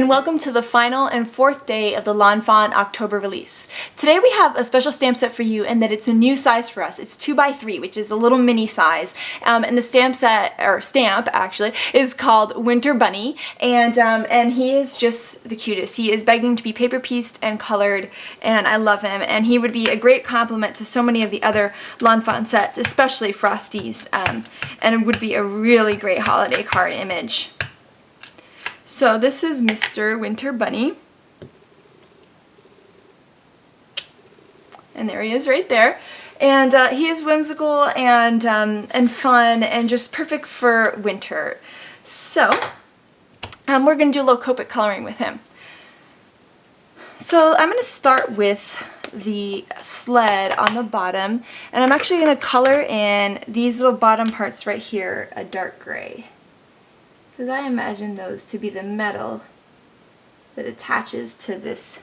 and welcome to the final and fourth day of the lawnfawn October release. Today we have a special stamp set for you in that it's a new size for us. It's 2x3, which is a little mini size, and the stamp actually is called Winter Bunny, and he is just the cutest. He is begging to be paper pieced and colored, and I love him, and he would be a great complement to so many of the other lawnfawn sets, especially Frosty's, and it would be a really great holiday card image. So this is Mr. Winter Bunny. And there he is right there. And he is whimsical and fun and just perfect for winter. So we're going to do a little Copic coloring with him. So I'm going to start with the sled on the bottom. And I'm actually going to color in these little bottom parts right here a dark gray, because I imagine those to be the metal that attaches to this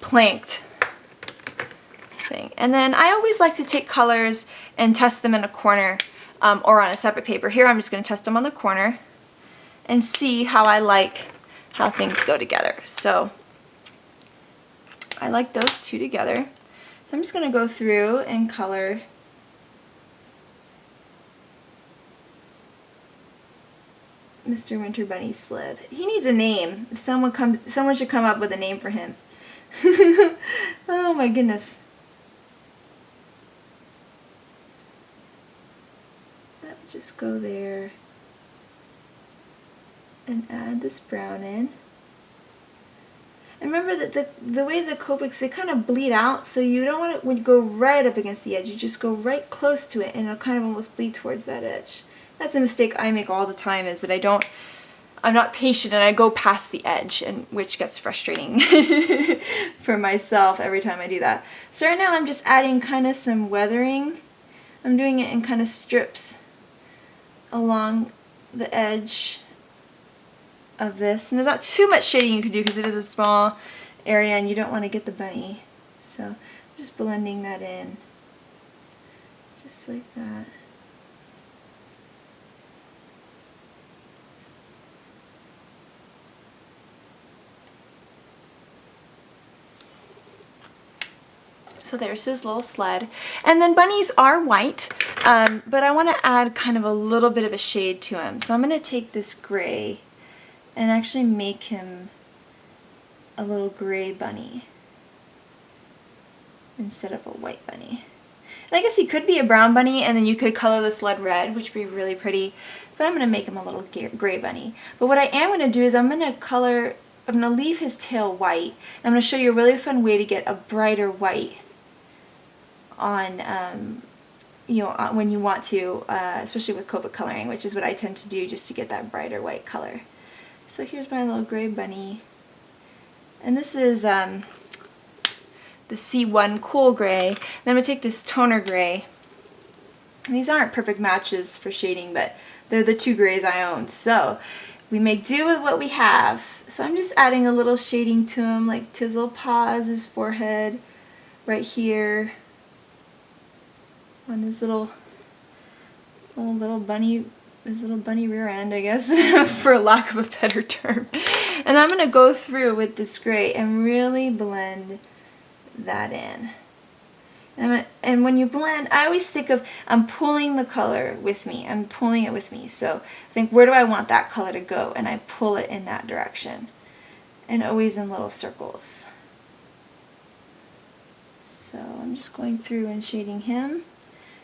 planked thing. And then I always like to take colors and test them in a corner or on a separate paper. Here I'm just going to test them on the corner and see how I like how things go together. So I like those two together. So I'm just going to go through and color Mr. Winter Bunny's sled. He needs a name. If someone should come up with a name for him. Oh my goodness. That would just go there and add this brown in. And remember that the way the Copics, they kind of bleed out, so you don't want it when you go right up against the edge. You just go right close to it and it'll kind of almost bleed towards that edge. That's a mistake I make all the time, is that I'm not patient and I go past the edge, and which gets frustrating for myself every time I do that. So right now I'm just adding kind of some weathering. I'm doing it in kind of strips along the edge of this. And there's not too much shading you can do because it is a small area and you don't want to get the bunny. So I'm just blending that in just like that. So there's his little sled. And then bunnies are white, but I want to add kind of a little bit of a shade to him. So I'm going to take this gray and actually make him a little gray bunny instead of a white bunny. And I guess he could be a brown bunny, and then you could color the sled red, which would be really pretty, but I'm going to make him a little gray bunny. But what I am going to do is I'm going to leave his tail white. And I'm going to show you a really fun way to get a brighter white on, when you want to, especially with Copic coloring, which is what I tend to do just to get that brighter white color. So here's my little gray bunny. And this is the C1 Cool Gray. Then I'm going to take this Toner Gray. And these aren't perfect matches for shading, but they're the two grays I own. So we make do with what we have. So I'm just adding a little shading to him, like to his little paws, his forehead, right here, on his little bunny, his little bunny rear end, I guess, for lack of a better term. And I'm going to go through with this gray and really blend that in. And when you blend, I always think of, I'm pulling the color with me. I'm pulling it with me. So think, where do I want that color to go? And I pull it in that direction. And always in little circles. So I'm just going through and shading him.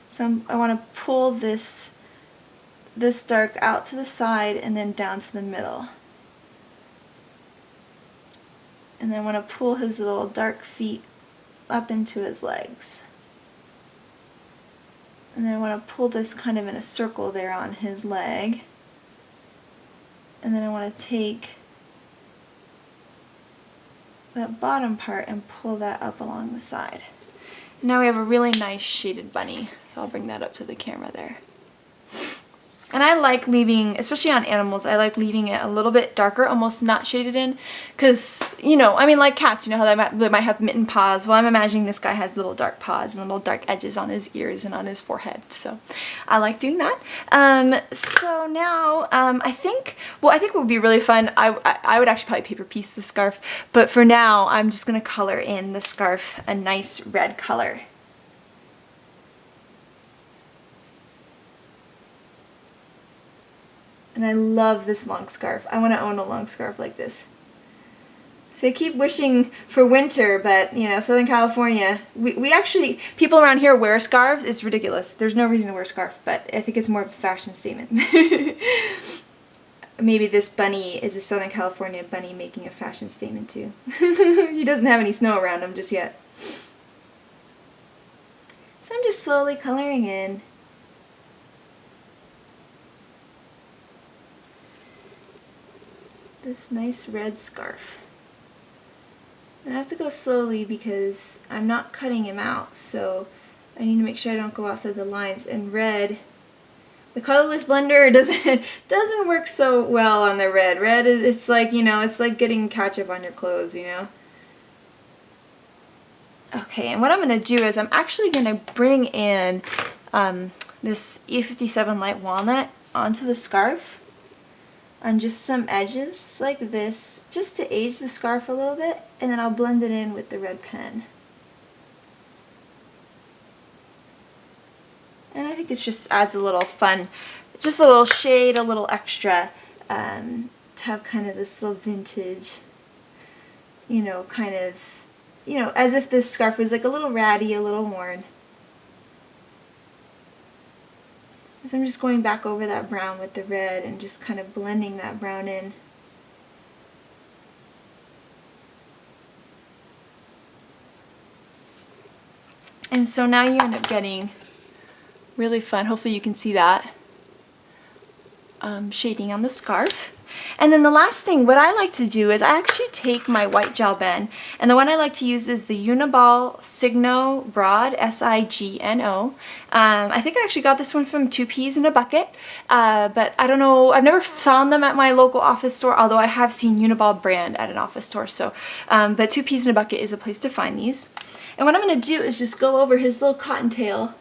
So I want to pull this dark out to the side and then down to the middle. And then I want to pull his little dark feet up into his legs. And then I want to pull this kind of in a circle there on his leg. And then I want to take that bottom part and pull that up along the side. Now we have a really nice shaded bunny. So I'll bring that up to the camera there. And I like leaving, especially on animals, I like leaving it a little bit darker, almost not shaded in, because, you know, I mean, like cats, you know how they might have mitten paws. Well, I'm imagining this guy has little dark paws and little dark edges on his ears and on his forehead, so I like doing that. So now, I think what would be really fun, I would actually probably paper piece the scarf, but for now, I'm just going to color in the scarf a nice red color. And I love this long scarf. I want to own a long scarf like this. So I keep wishing for winter, but, you know, Southern California, we actually, people around here wear scarves. It's ridiculous. There's no reason to wear a scarf, but I think it's more of a fashion statement. Maybe this bunny is a Southern California bunny making a fashion statement too. He doesn't have any snow around him just yet. So I'm just slowly coloring in. This nice red scarf. And I have to go slowly because I'm not cutting him out, so I need to make sure I don't go outside the lines. And red, the colorless blender doesn't work so well on the red. Red is, it's like, you know, it's like getting ketchup on your clothes, you know. Okay, and what I'm going to do is I'm actually going to bring in this E57 light walnut onto the scarf on just some edges like this, just to age the scarf a little bit, and then I'll blend it in with the red pen. And I think it just adds a little fun, just a little shade, a little extra, to have kind of this little vintage, you know, kind of, you know, as if this scarf was like a little ratty, a little worn. So I'm just going back over that brown with the red and just kind of blending that brown in. And so now you end up getting really fun, hopefully you can see that, shading on the scarf. And then the last thing, what I like to do is I actually take my white gel pen, and the one I like to use is the Uniball Signo Broad, S-I-G-N-O. I think I actually got this one from 2 Peas in a Bucket, but I don't know, I've never found them at my local office store, although I have seen Uniball brand at an office store, so, but 2 Peas in a Bucket is a place to find these. And what I'm going to do is just go over his little cottontail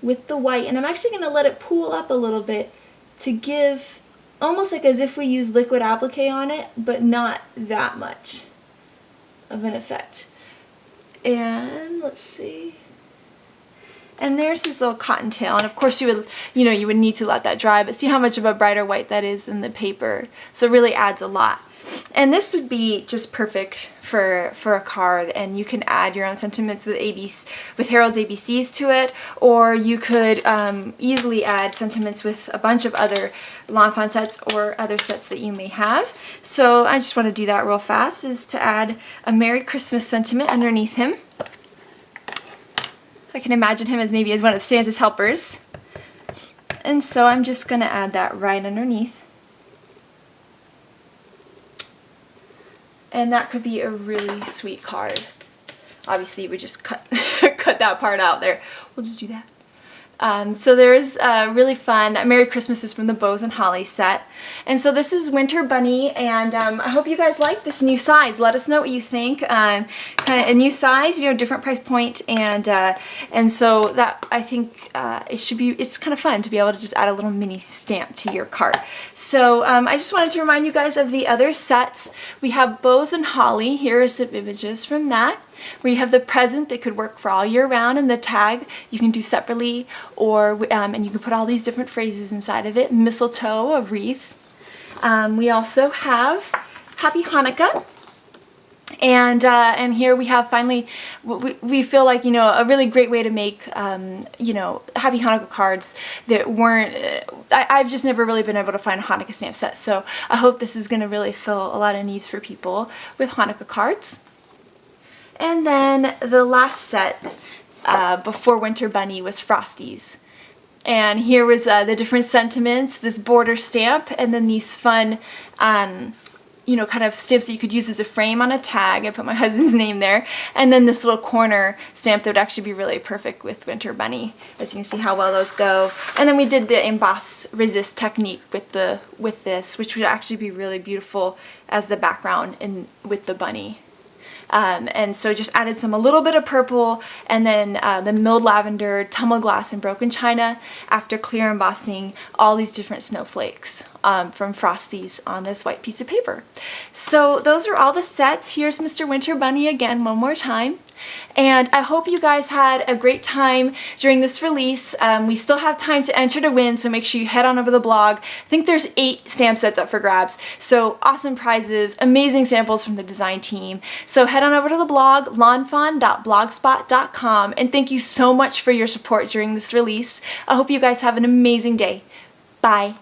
with the white, and I'm actually going to let it pool up a little bit to give almost like as if we use liquid applique on it, but not that much of an effect. And let's see. And there's his little cottontail, and of course you would need to let that dry, but see how much of a brighter white that is than the paper. So it really adds a lot. And this would be just perfect for a card, and you can add your own sentiments with Harold's ABCs to it, or you could easily add sentiments with a bunch of other lawnfawn sets or other sets that you may have. So I just want to do that real fast, is to add a Merry Christmas sentiment underneath him. I can imagine him as maybe as one of Santa's helpers. And so I'm just going to add that right underneath. And that could be a really sweet card. Obviously, we just cut that part out there. We'll just do that. So there's really fun. Merry Christmas is from the Bows and Holly set. And so this is Winter Bunny, and I hope you guys like this new size. Let us know what you think. Kind of a new size, you know, different price point, and so that, I think it's kind of fun to be able to just add a little mini stamp to your cart. So I just wanted to remind you guys of the other sets. We have Bows and Holly. Here are some images from that, where you have the present that could work for all year round, and the tag you can do separately, or and you can put all these different phrases inside of it. Mistletoe, a wreath. We also have Happy Hanukkah, and here we have finally, we feel like, you know, a really great way to make you know, Happy Hanukkah cards that weren't, I've just never really been able to find a Hanukkah stamp set, so I hope this is going to really fill a lot of needs for people with Hanukkah cards. And then the last set before Winter Bunny was Frosties. And here was the different sentiments, this border stamp, and then these fun, you know, kind of stamps that you could use as a frame on a tag. I put my husband's name there. And then this little corner stamp that would actually be really perfect with Winter Bunny. As you can see how well those go. And then we did the emboss resist technique with this, which would actually be really beautiful as the background with the bunny. And so just added a little bit of purple, and then the milled lavender, tumbled glass, and broken china after clear embossing all these different snowflakes from Frosties on this white piece of paper. So those are all the sets. Here's Mr. Winter Bunny again one more time. And I hope you guys had a great time during this release. We still have time to enter to win, so make sure you head on over to the blog. I think there's 8 stamp sets up for grabs. So awesome prizes, amazing samples from the design team. So head on over to the blog, lawnfawn.blogspot.com, and thank you so much for your support during this release. I hope you guys have an amazing day. Bye.